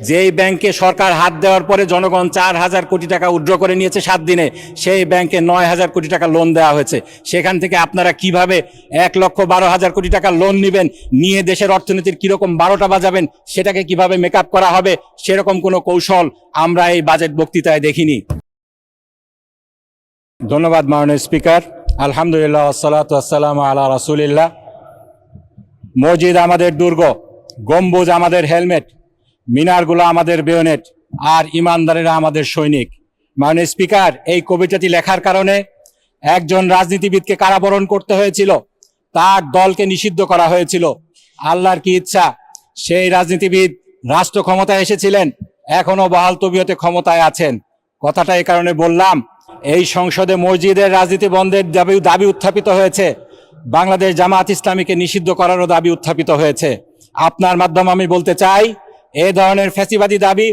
যেই ব্যাংকে সরকার হাত দেওয়ার পরে জনগণ 4,000 কোটি টাকা উইথড্র করে নিয়েছে 7 দিনে, সেই ব্যাংকে 9,000 কোটি টাকা লোন দেওয়া হয়েছে। সেখান থেকে আপনারা কিভাবে 1,12,000 কোটি টাকা লোন নেবেন, নিয়ে দেশের অর্থনীতির কিরকম 12টা বাজাবেন, সেটাকে কিভাবে মেকআপ করা হবে, সেরকম কোনো কৌশল আমরা এই বাজেট বক্তৃতায় দেখিনি। ধন্যবাদ মাননীয় স্পিকার। আলহামদুলিল্লাহ, আসসালাতু আসসালামু আলা রাসূলিল্লাহ। মসজিদ আমাদের দুর্গ, গম্বুজ আমাদের হেলমেট, মিনারগুলো আমাদের বেয়নেট, আর ইমানদারেরা আমাদের সৈনিক। মাননীয় স্পিকার, এই কবিতাটি লেখার কারণে একজন রাজনীতিবিদকে কারাবরণ করতে হয়েছিল, তার দলকে নিষিদ্ধ করা হয়েছিল। আল্লাহর কি ইচ্ছা, সেই রাজনীতিবিদ রাষ্ট্র ক্ষমতায় এসেছিলেন, এখনো বহাল তবিয়তে ক্ষমতায় আছেন। কথাটা এই কারণে বললাম, এই সংসদে মসজিদের রাজনীতি বন্ধের দাবি উত্থাপিত হয়েছে, বাংলাদেশ জামাত ইসলামীকে নিষিদ্ধ করারও দাবি উত্থাপিত হয়েছে। আপনার মাধ্যমে আমি বলতে চাই, এই ধরনের ফ্যাসিবাদী দাবি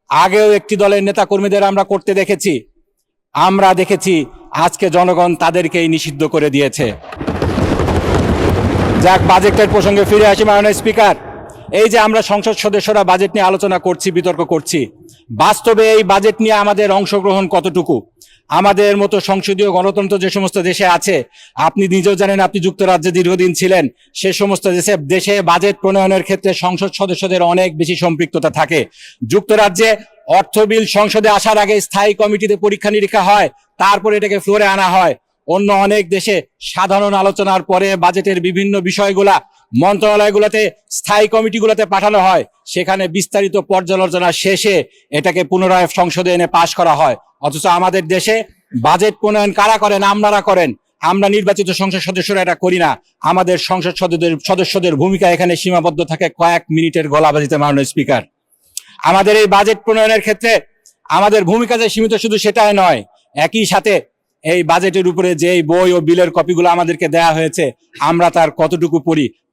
আগেও একটি দলের নেতা কর্মীদের আমরা করতে দেখেছি। আমরা দেখেছি আজকে জনগণ তাদেরকেই নিষিদ্ধ করে দিয়েছে। যাক, বাজেটের প্রসঙ্গে ফিরে আসি। মাননীয় স্পিকার, এই যে আমরা সংসদ সদস্যরা বাজেট নিয়ে আলোচনা করছি, বিতর্ক করছি, বাস্তবে এই বাজেট নিয়ে আমাদের অংশগ্রহণ কতটুকু? আমাদের মতো সংসদীয় গণতন্ত্র যে সমস্ত দেশে আছে, আপনি নিজেও জানেন, আপনি যুক্তরাজ্যে দীর্ঘদিন ছিলেন, সে সমস্ত দেশে বাজেট প্রণয়নের ক্ষেত্রে সংসদ সদস্যদের অনেক বেশি সম্পৃক্ততা থাকে। যুক্তরাজ্যে অর্থ বিল সংসদে আসার আগে স্থায়ী কমিটিতে পরীক্ষা নিরীক্ষা হয়, তারপরে এটাকে ফ্লোরে আনা হয়। অন্য অনেক দেশে সাধারণ আলোচনার পরে বাজেটের বিভিন্ন বিষয়গুলা মন্ত্রণালয়গুলোতে, স্থায়ী কমিটিগুলোতে পাঠানো হয়, সেখানে বিস্তারিত পর্যালোচনা শেষে এটাকে পুনরায় সংসদে এনে পাশ করা হয়। অথচ আমাদের দেশে বাজেট প্রণয়ন কারা করেন? আপনারা করেন। আমরা নির্বাচিত সংসদ সদস্যরা এটা করি না। আমাদের সংসদ সদস্যদের ভূমিকা এখানে সীমাবদ্ধ থাকে কয়েক মিনিটের গলাবাজিতে। মাননীয় স্পিকার, আমাদের এই বাজেট প্রণয়নের ক্ষেত্রে আমাদের ভূমিকা যে সীমিত শুধু সেটাই নয়, একই সাথে এই বাজেটের উপরে যে বই ও বিলের কপিগুলো আমাদেরকে দেয়া হয়েছে, আমরা তার কতটুকু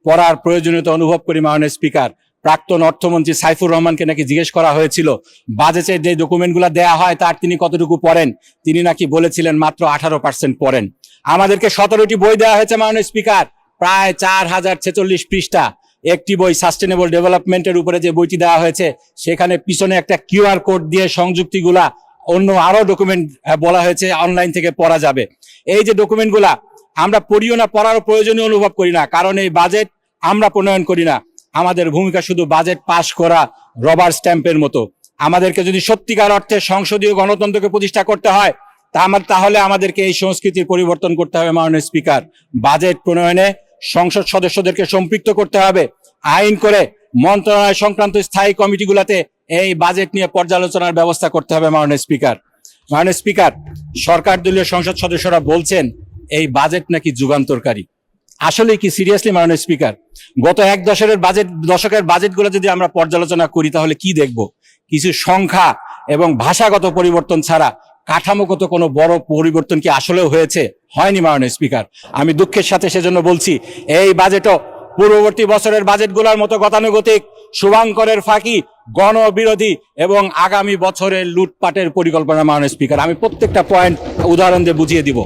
পড়ার প্রয়োজনীয়তা অনুভব করি। মাননীয় স্পিকার, প্রাক্তন অর্থমন্ত্রী সাইফুর রহমানকে নাকি জিজ্ঞেস করা হয়েছিল বাজেটের যে ডকুমেন্টগুলো দেয়া হয় তার তিনি কতটুকু পড়েন, তিনি নাকি বলেছিলেন মাত্র 18% পড়েন। আমাদেরকে 17টি বই দেওয়া হয়েছে মাননীয় স্পিকার, প্রায় 4,046 পৃষ্ঠা। একটি বই সাস্টেনেবল ডেভেলপমেন্টের উপরে যে বইটি দেওয়া হয়েছে, সেখানে পিছনে একটা কিউআর কোড দিয়ে সংযুক্তিগুলা অন্য আরো ডকুমেন্ট বলা হয়েছে অনলাইন থেকে পড়া যাবে। এই যে ডকুমেন্টগুলা আমরা পড়িও না, পড়ারও প্রয়োজনীয় অনুভব করি না, কারণ এই বাজেট আমরা প্রণয়ন করি না। আমাদের ভূমিকা শুধু বাজেট পাশ করা, রবার স্ট্যাম্পের মতো। আমাদেরকে যদি সত্যিকার অর্থে সংসদীয় গণতন্ত্রকে প্রতিষ্ঠা করতে হয়, তাহলে আমাদেরকে এই সংস্কৃতির পরিবর্তন করতে হবে। মাননীয় স্পিকার, বাজেট প্রণয়নে সংসদ সদস্যদেরকে সম্পৃক্ত করতে হবে, আইন করে মন্ত্রণালয় সংক্রান্ত স্থায়ী কমিটিগুলোতে এই বাজেট নিয়ে পর্যালোচনার ব্যবস্থা করতে হবে। মাননীয় স্পিকার, সরকার দলীয় সংসদ সদস্যরা বলছেন এই বাজেট নাকি যুগান্তরকারী। আসলে কি সিরিয়াসলি মাননীয় স্পিকার, গত এক দশকের বাজেটগুলো যদি আমরা পর্যালোচনা করি, তাহলে কি দেখব? কিছু সংখ্যা এবং ভাষাগত পরিবর্তন ছাড়া কাঠামোগত কোনো বড় পরিবর্তন কি আসলেও হয়েছে? হয়নি। মাননীয় স্পিকার, আমি দুঃখের সাথে সেজন্য বলছি, এই বাজেটও পূর্ববর্তী বছরের বাজেটগুলোর মতো গতানুগতিক, শুভাঙ্করের ফাঁকি, গণবিরোধী এবং আগামী বছরের লুটপাটের পরিকল্পনা। মাননীয় স্পিকার, আমি প্রত্যেকটা পয়েন্ট উদাহরণ দিয়ে বুঝিয়ে দিব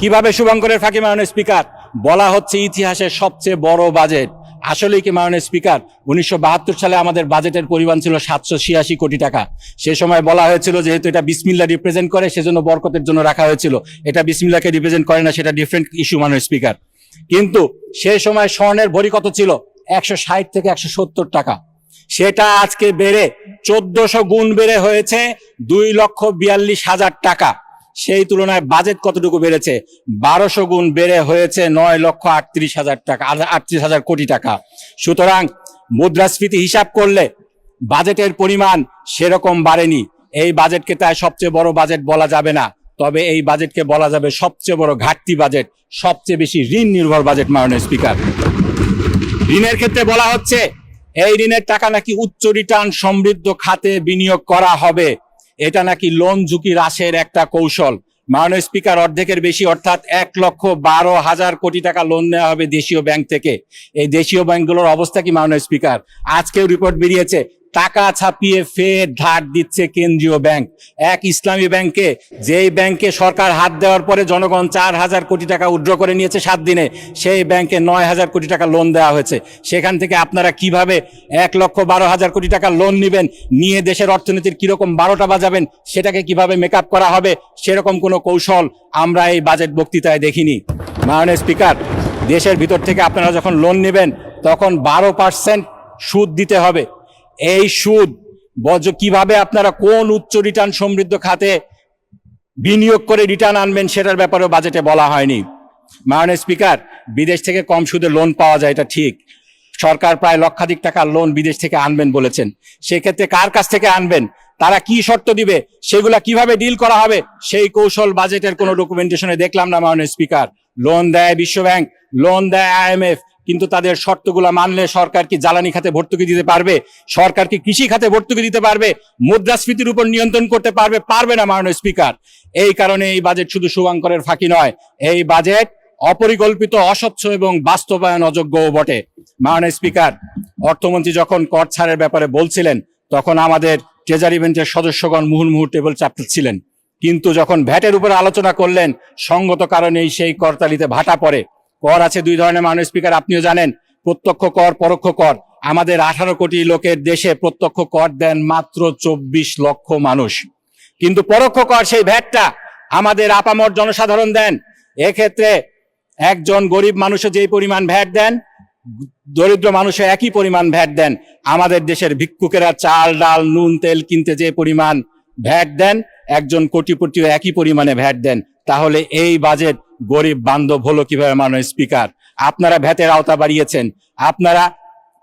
কিভাবে শুভাঙ্করের ফাঁকি। মাননীয় স্পিকার, বলা হচ্ছে ইতিহাসের সবচেয়ে বড় বাজেট। আসলেই কি মাননীয় স্পিকার? 1972 সালে আমাদের বাজেটের পরিমাণ ছিল 786 কোটি টাকা। সে সময় বলা হয়েছিল যেহেতু এটা বিসমিল্লাহ রিপ্রেজেন্ট করে, সেজন্য বরকতের জন্য রাখা হয়েছিল। এটা বিসমিল্লাহকে রিপ্রেজেন্ট করে না, সেটা ডিফারেন্ট ইস্যু। মাননীয় স্পিকার, কিন্তু সে সময় স্বর্ণের ভরি কত ছিল? 160 থেকে 170 টাকা। সেটা আজকে বেড়ে 1400 গুণ বেড়ে হয়েছে 2,42,000 টাকা। সেই তুলনায় বাজেট কতটুকু বেড়েছে? 1200 গুণ বেড়ে হয়েছে 9,38,000 টাকা, 38,000 কোটি টাকা। সুতরাং মুদ্রাস্ফীতি হিসাব করলে বাজেটের পরিমাণ সেরকম বাড়েনি। এই বাজেটকে তাই সবচেয়ে বড় বাজেট বলা যাবে না, তবে এই বাজেটকে বলা যাবে সবচেয়ে বড় ঘাটতি বাজেট, সবচেয়ে বেশি ঋণ নির্ভর বাজেট। মাননীয় স্পিকার, ঋণের ক্ষেত্রে বলা হচ্ছে এই ঋণের টাকা নাকি উচ্চ রিটার্ন সমৃদ্ধ খাতে বিনিয়োগ করা হবে। এটা নাকি লোন ঝুঁকি হ্রাসের একটা কৌশল। মাননীয় স্পিকার, অর্ধেকের বেশি অর্থাৎ 1,12,000 কোটি টাকা লোন নেওয়া হবে দেশীয় ব্যাংক থেকে। এই দেশীয় ব্যাংকগুলোর অবস্থা কি মাননীয় স্পিকার? আজকেও রিপোর্ট বেরিয়েছে টাকা ছাপিয়ে ফের ধার দিচ্ছে কেন্দ্রীয় ব্যাংক, এক ইসলামী ব্যাংকে, যেই ব্যাংকে সরকার হাত দেওয়ার পরে জনগণ 4,000 কোটি টাকা উইথড্র করে নিয়েছে 7 দিনে, সেই ব্যাংকে 9,000 কোটি টাকা লোন দেওয়া হয়েছে। সেখান থেকে আপনারা কিভাবে 1,12,000 কোটি টাকা লোন নেবেন, নিয়ে দেশের অর্থনীতির কিরকম 12টা বাজাবেন, সেটাকে কিভাবে মেকআপ করা হবে, সেরকম কোনো কৌশল আমরা এই বাজেট বক্তৃতায় দেখিনি। মাননীয় স্পিকার, দেশের ভিতর থেকে আপনারা যখন লোন নেবেন তখন 12% সুদ দিতে হবে। এই সুদ কিভাবে আপনারা কোন উচ্চ রিটার্ন সমৃদ্ধ খাতে বিনিয়োগ করে রিটার্ন আনবেন সেটার ব্যাপারেও বাজেটে বলা হয়নি। মাননীয় স্পিকার, বিদেশ থেকে কম সুদে লোন পাওয়া যায়, এটা ঠিক। সরকার প্রায় লক্ষাধিক টাকার লোন বিদেশ থেকে আনবেন বলেছেন। সেক্ষেত্রে কার কাছ থেকে আনবেন, তারা কি শর্ত দিবে, সেগুলা কিভাবে ডিল করা হবে, সেই কৌশল বাজেটের কোনো ডকুমেন্টেশনে দেখলাম না। মাননীয় স্পিকার, লোন দেয় বিশ্বব্যাংক, লোন দেয় IMF, কিন্তু তাদের শর্তগুলো মানলে সরকার কি জ্বালানি খাতে ভর্তুকি দিতে পারবে? সরকার কি কৃষি খাতে ভর্তুকি দিতে পারবে? মুদ্রাস্ফীতির উপর নিয়ন্ত্রণ করতে পারবে? পারবে না মাননীয় স্পিকার। এই কারণে এই বাজেট শুধু শুভাঙ্করের ফাঁকি নয়, এই বাজেট অপরিকল্পিত, অস্বচ্ছ এবং বাস্তবায়ন অযোগ্যও বটে। মাননীয় স্পিকার, অর্থমন্ত্রী যখন কর ছাড়ের ব্যাপারে বলছিলেন তখন আমাদের ট্রেজারি বেঞ্চের সদস্যগণ মুহুর্মুহু টেবিল চাপছিলেন, কিন্তু যখন ভ্যাটের উপরে আলোচনা করলেন সঙ্গত কারণেই সেই করতালিতে ভাটা পড়ে। কর আছে দুই ধরনের মাননীয় স্পিকার, আপনিও জানেন, প্রত্যক্ষ কর, পরোক্ষ কর। আমাদের 18 কোটি লোকের দেশে প্রত্যক্ষ কর দেন মাত্র 24 লক্ষ মানুষ, কিন্তু পরোক্ষ কর সেই ভ্যাটটা আমাদের আপামর জনসাধারণ দেন। এক্ষেত্রে একজন গরিব মানুষও যেই পরিমাণ ভ্যাট দেন, দরিদ্র মানুষও একই পরিমাণ ভ্যাট দেন। আমাদের দেশের ভিক্ষুকেরা চাল, ডাল, নুন, তেল কিনতে যে পরিমাণ ভ্যাট দেন, একজন কোটিপতিও একই পরিমাণে ভ্যাট দেন। তাহলে এই বাজেট গরিব বান্ধব হলো কিভাবে মাননীয় স্পিকার? আপনারা ভ্যাটের আওতা বাড়িয়েছেন, আপনারা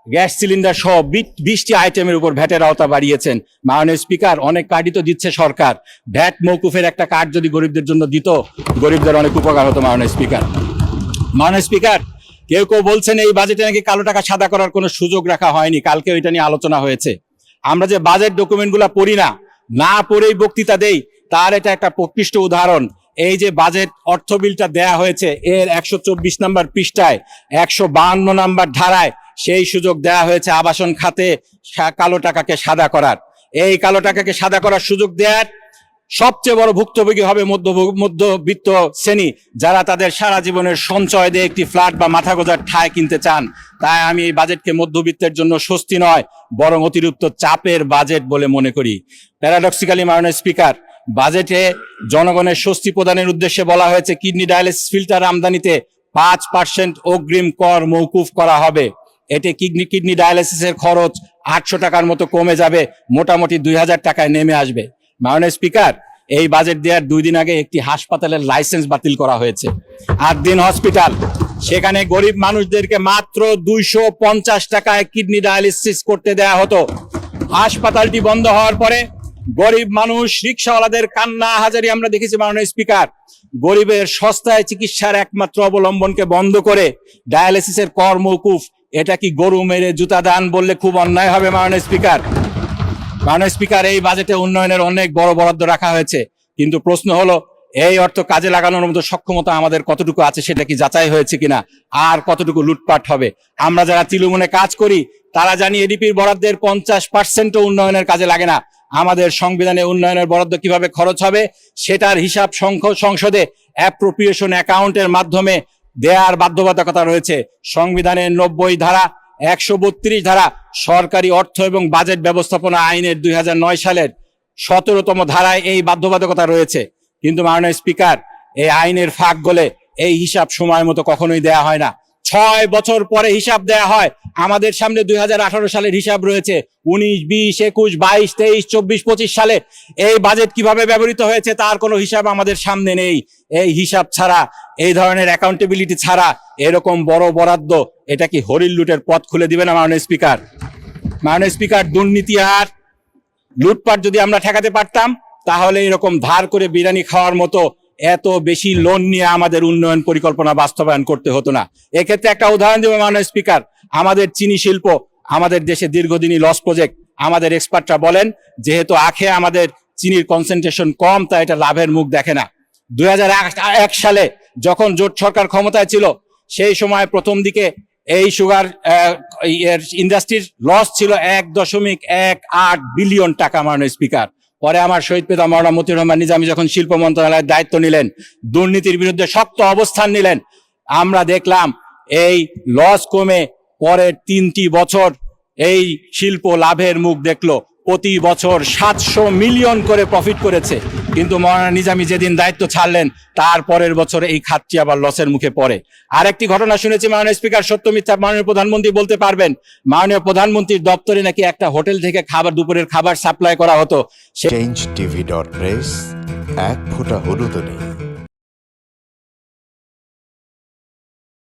গ্যাস সিলিন্ডার সহ 20টি আইটেমের উপর ভ্যাটের আওতা বাড়িয়েছেন। মাননীয় স্পিকার, অনেক কার্ডই তো দিচ্ছে সরকার, ভ্যাট মৌকুফের একটা কার্ড যদি গরিবদের জন্য দিত, গরিবদের অনেক উপকার হতো। মাননীয় স্পিকার, মাননীয় স্পিকার, কেউ কেউ বলছেন এই বাজেটে নাকি কালো টাকা সাদা করার কোনো সুযোগ রাখা হয়নি। কালকে এটা নিয়ে আলোচনা হয়েছে। আমরা যে বাজেট ডকুমেন্টগুলো পড়ি না পড়েই বক্তৃতা দেই, তার এটা একটা প্রকৃষ্ট উদাহরণ। এই যে বাজেট অর্থ বিলটা দেয়া হয়েছে, এর 124 নম্বর পৃষ্ঠায় 152 নম্বর ধারায় সেই সুযোগ দেয়া হয়েছে আবাসন খাতে কালো টাকাকে সাদা করার। এই কালো টাকাকে সাদা করার সুযোগ দেয়ার সবচেয়ে বড় ভুক্তভোগী হবে মধ্যবিত্ত শ্রেণী, যারা তাদের সারা জীবনের সঞ্চয় দিয়ে একটি ফ্ল্যাট বা মাথা গোজার ঠাঁই কিনতে চান। তাই আমি এই বাজেটকে মধ্যবিত্তের জন্য স্বস্তি নয়, বরং অতিরিক্ত চাপের বাজেট বলে মনে করি। প্যারাডক্সিক্যালি মাননীয় স্পিকার, বাজেটে জনগণের স্বস্তি প্রদানের উদ্দেশ্যে বলা হয়েছে কিডনি ডায়ালিসিস ফিল্টার আমদানিতে 5% অগ্রিম কর মৌকুফ করা হবে। এতে কিডনি ডায়ালিসিসের খরচ 800 টাকার মতো কমে যাবে, মোটামুটি 2000 টাকায় নেমে আসবে। মাননীয় স্পিকার, এই বাজেট দেওয়ার 2 দিন আগে একটি হাসপাতালের লাইসেন্স বাতিল করা হয়েছে, 8 দিন হসপিটাল। সেখানে গরিব মানুষদেরকে মাত্র 250 টাকায় কিডনি ডায়ালিসিস করতে দেয়া হতো। হাসপাতালটি বন্ধ হওয়ার পরে গরিব মানুষ, রিক্সাওয়ালাদের কান্না হাজারি আমরা দেখেছি। মাননীয় স্পিকার, গরিবের সস্তায় চিকিৎসার একমাত্র অবলম্বনকে বন্ধ করে ডায়ালিসিসের কর মৌকুফ, এটা কি গরু মেরে জুতা দান বললে খুব অন্যায় হবে? মাননীয় স্পিকার, মাননীয় স্পিকার, এই বাজেটে উন্নয়নের অনেক বড় বরাদ্দ রাখা হয়েছে, কিন্তু প্রশ্ন হলো এই অর্থ কাজে লাগানোর মতো সক্ষমতা আমাদের কতটুকু আছে, সেটা কি যাচাই হয়েছে কিনা, আর কতটুকু লুটপাট হবে? আমরা যারা তৃণমূলে কাজ করি তারা জানি এডিপির বরাদ্দের 50%ও উন্নয়নের কাজে লাগে না। আমাদের সংবিধানে উন্নয়নের বরাদ্দ কিভাবে খরচ হবে সেটার হিসাব সংসদে অ্যাপ্রোপ্রিয়েশন অ্যাকাউন্টের মাধ্যমে দেয়ার বাধ্যবাধকতা রয়েছে। সংবিধানের 90 ধারা, 132 ধারা, সরকারি অর্থ এবং বাজেট ব্যবস্থাপনা আইনের 2009 সালের 17তম ধারায় এই বাধ্যবাধকতা রয়েছে। কিন্তু মাননীয় স্পিকার, এই আইনের ফাঁক গলে এই হিসাব সময় মতো কখনোই দেয়া হয় না। 6 বছর পরে হিসাব দেয়া হয়। আমাদের সামনে 2018 সালের হিসাব রয়েছে, 19, 20, 21, 22, 23, 24, 25 সালে এই বাজেট কিভাবে ব্যবহৃত হয়েছে তার কোনো হিসাব আমাদের সামনে নেই। এই হিসাব ছাড়া, এই ধরনের অ্যাকাউন্টেবিলিটি ছাড়া এরকম বড় বরাদ্দ, এটা কি হরিণ লুটের পথ খুলে দিবে না? মাননীয় স্পিকার, মাননীয় স্পিকার, দুর্নীতি আর লুটপাট যদি আমরা ঠেকাতে পারতাম তাহলে এরকম ধার করে বিরিয়ানি খাওয়ার মতো এত বেশি লোন নিয়ে আমাদের উন্নয়ন পরিকল্পনা বাস্তবায়ন করতে হতো না। এক্ষেত্রে একটা উদাহরণ দেব মাননীয় স্পিকার, আমাদের চিনি শিল্প আমাদের দেশে দীর্ঘদিনই লস প্রজেক্ট। আমাদের এক্সপার্টরা বলেন যেহেতু আখে আমাদের চিনির কনসেন্ট্রেশন কম, তাই এটা লাভের মুখ দেখে না। 2001 সালে যখন জোট সরকার ক্ষমতায় ছিল সেই সময় প্রথম দিকে এই সুগার ইন্ডাস্ট্রির লস ছিল 1.18 বিলিয়ন টাকা মাননীয় স্পিকার। পরে আমার শহীদ পিতা মাওলানা মতিউর রহমান নিজামী যখন শিল্প মন্ত্রণালয়ের দায়িত্ব নিলেন, দুর্নীতির বিরুদ্ধে শক্ত অবস্থান নিলেন, আমরা দেখলাম এই লস কমে পরের 3টি বছর এই শিল্প লাভের মুখ দেখলো। প্রতি বছর 700 মিলিয়ন করে প্রফিট করেছে। কিন্তু মাওলানা নিজামী যেদিন দায়িত্ব ছাড়লেন তার পরের বছর এই খাতটি আবার লসের মুখে পড়ে। আরেকটি ঘটনা শুনেছি মাননীয় স্পিকার, সত্য মিথ্যা মাননীয় প্রধানমন্ত্রী বলতে পারবেন, মাননীয় প্রধানমন্ত্রীর দপ্তরে নাকি একটা হোটেল থেকে দুপুরের খাবার সাপ্লাই করা হতো। change tv.press এক ফোঁটা হলুদও নেই।